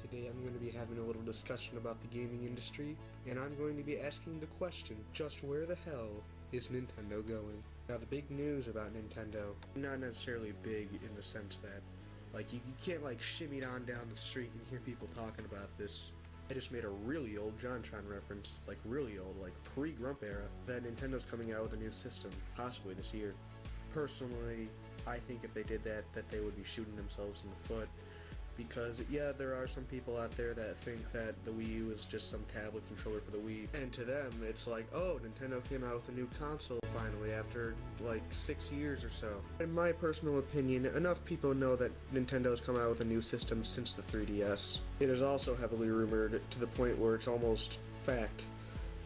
Today I'm going to be having a little discussion about the gaming industry, and I'm going to be asking the question, just where the hell is Nintendo going? Now the big news about Nintendo, not necessarily big in the sense that, you can't shimmy on down the street and hear people talking about this. I just made a really old JonTron reference, really old, pre-Grump era, that Nintendo's coming out with a new system, possibly this year. Personally, I think if they did that they would be shooting themselves in the foot. Because, yeah, there are some people out there that think that the Wii U is just some tablet controller for the Wii. And to them, it's oh, Nintendo came out with a new console finally after, 6 years or so. In my personal opinion, enough people know that Nintendo's come out with a new system since the 3DS. It is also heavily rumored to the point where it's almost fact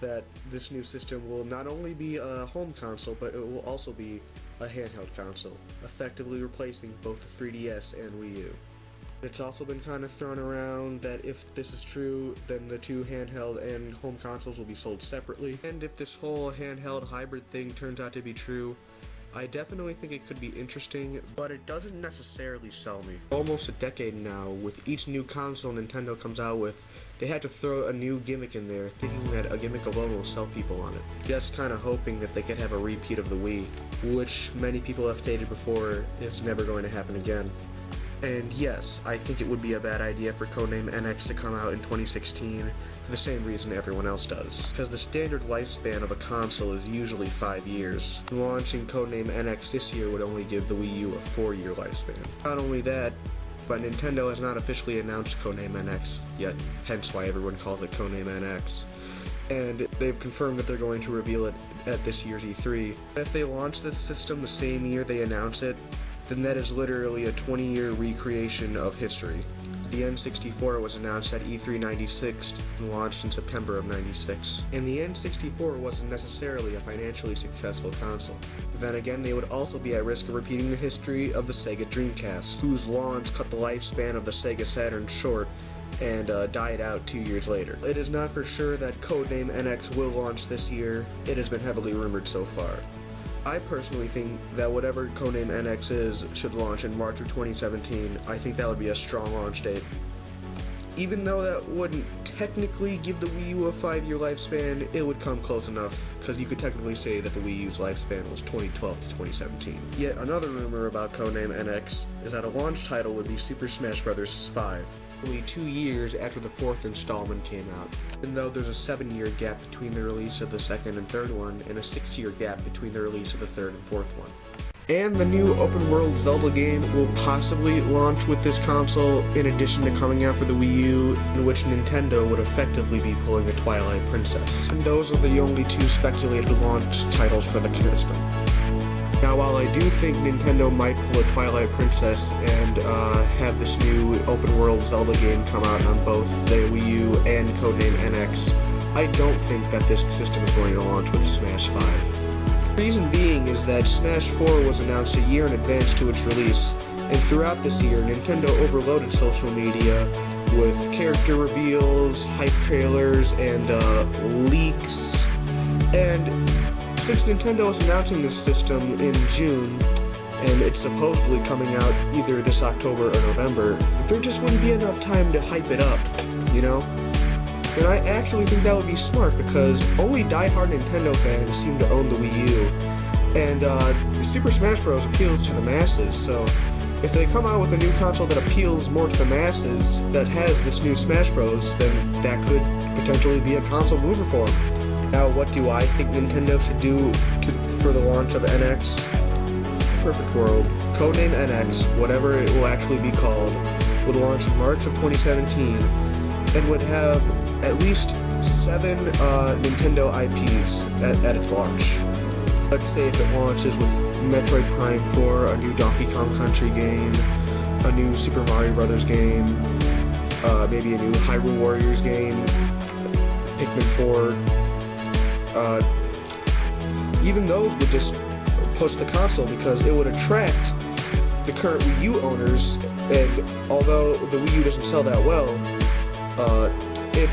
that this new system will not only be a home console, but it will also be a handheld console, effectively replacing both the 3DS and Wii U. It's also been kind of thrown around that if this is true, then the two handheld and home consoles will be sold separately. And if this whole handheld hybrid thing turns out to be true, I definitely think it could be interesting, but it doesn't necessarily sell me. Almost a decade now, with each new console Nintendo comes out with, they had to throw a new gimmick in there, thinking that a gimmick alone will sell people on it. Just kind of hoping that they could have a repeat of the Wii, which many people have stated before is never going to happen again. And yes, I think it would be a bad idea for Codename NX to come out in 2016 for the same reason everyone else does. Because the standard lifespan of a console is usually 5 years. Launching Codename NX this year would only give the Wii U a 4-year lifespan. Not only that, but Nintendo has not officially announced Codename NX yet, hence why everyone calls it Codename NX. And they've confirmed that they're going to reveal it at this year's E3. If they launch this system the same year they announce it, then that is literally a 20-year recreation of history. The N64 was announced at E3 96 and launched in September of 96. And the N64 wasn't necessarily a financially successful console. Then again, they would also be at risk of repeating the history of the Sega Dreamcast, whose launch cut the lifespan of the Sega Saturn short and died out 2 years later. It is not for sure that Codename NX will launch this year. It has been heavily rumored so far. I personally think that whatever Codename NX is should launch in March of 2017. I think that would be a strong launch date. Even though that wouldn't technically give the Wii U a 5-year lifespan, it would come close enough, because you could technically say that the Wii U's lifespan was 2012 to 2017. Yet another rumor about Codename NX is that a launch title would be Super Smash Bros. 5. Only 2 years after the 4th installment came out, even though there's a 7-year gap between the release of the 2nd and 3rd one, and a 6-year gap between the release of the 3rd and 4th one. And the new open-world Zelda game will possibly launch with this console, in addition to coming out for the Wii U, in which Nintendo would effectively be pulling a Twilight Princess. And those are the only two speculated launch titles for the system. Now, while I do think Nintendo might pull a Twilight Princess and have this new open-world Zelda game come out on both the Wii U and Codename NX, I don't think that this system is going to launch with Smash 5. The reason being is that Smash 4 was announced a year in advance to its release, and throughout this year, Nintendo overloaded social media with character reveals, hype trailers, and leaks, and since Nintendo is announcing this system in June, and it's supposedly coming out either this October or November, there just wouldn't be enough time to hype it up, you know? And I actually think that would be smart, because only die-hard Nintendo fans seem to own the Wii U, and Super Smash Bros. Appeals to the masses, so if they come out with a new console that appeals more to the masses, that has this new Smash Bros., then that could potentially be a console mover for them. Now, what do I think Nintendo should do for the launch of NX? Perfect world. Codename NX, whatever it will actually be called, would launch in March of 2017 and would have at least 7 Nintendo IPs at its launch. Let's say if it launches with Metroid Prime 4, a new Donkey Kong Country game, a new Super Mario Bros. Game, maybe a new Hyrule Warriors game, Pikmin 4, even those would just push the console, because it would attract the current Wii U owners, and although the Wii U doesn't sell that well, if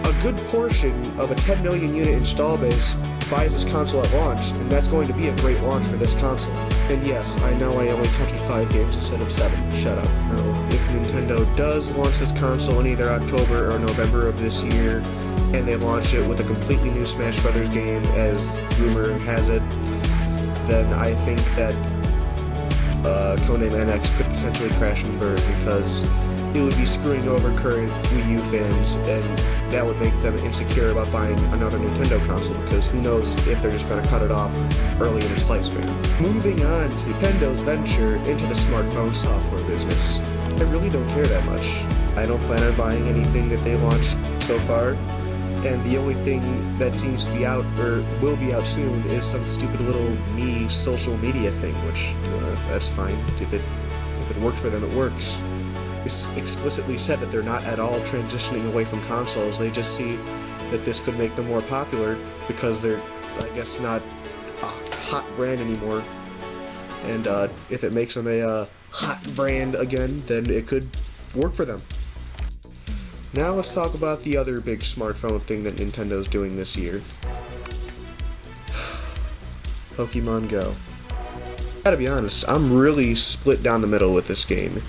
a good portion of a 10 million unit install base buys this console at launch, then that's going to be a great launch for this console. And yes, I know I only counted 5 games instead of 7. Shut up. No, if Nintendo does launch this console in either October or November of this year, and they launch it with a completely new Smash Brothers game, as rumor has it, then I think that Codename NX could potentially crash and burn, because it would be screwing over current Wii U fans, and that would make them insecure about buying another Nintendo console, because who knows if they're just going to cut it off early in its lifespan. Moving on to Nintendo's venture into the smartphone software business. I really don't care that much. I don't plan on buying anything that they launched so far, and the only thing that seems to be out, or will be out soon, is some stupid little me social media thing, which, that's fine. If it worked for them, it works. It's explicitly said that they're not at all transitioning away from consoles. They just see that this could make them more popular because they're, I guess, not a hot brand anymore. And if it makes them a hot brand again, then it could work for them. Now let's talk about the other big smartphone thing that Nintendo's doing this year. Pokemon Go. Gotta be honest, I'm really split down the middle with this game.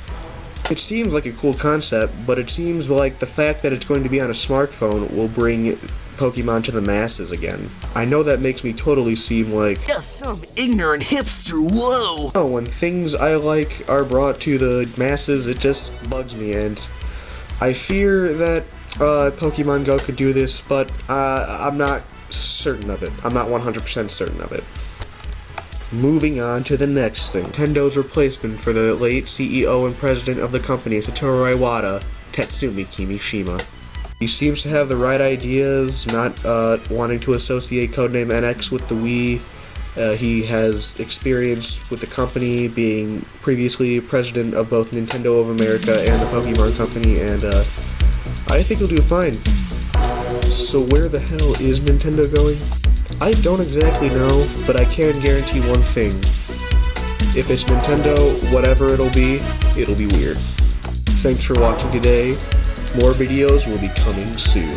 It seems like a cool concept, but it seems like the fact that it's going to be on a smartphone will bring Pokemon to the masses again. I know that makes me totally seem like some ignorant hipster, whoa! Oh, when things I like are brought to the masses, it just bugs me, and I fear that Pokemon Go could do this, but I'm not certain of it. I'm not 100% certain of it. Moving on to the next thing. Nintendo's replacement for the late CEO and president of the company, Satoru Iwata, Tatsumi Kimishima. He seems to have the right ideas, not wanting to associate Codename NX with the Wii. He has experience with the company, being previously president of both Nintendo of America and the Pokemon Company, and I think he'll do fine. So where the hell is Nintendo going? I don't exactly know, but I can guarantee one thing. If it's Nintendo, whatever it'll be weird. Thanks for watching today. More videos will be coming soon.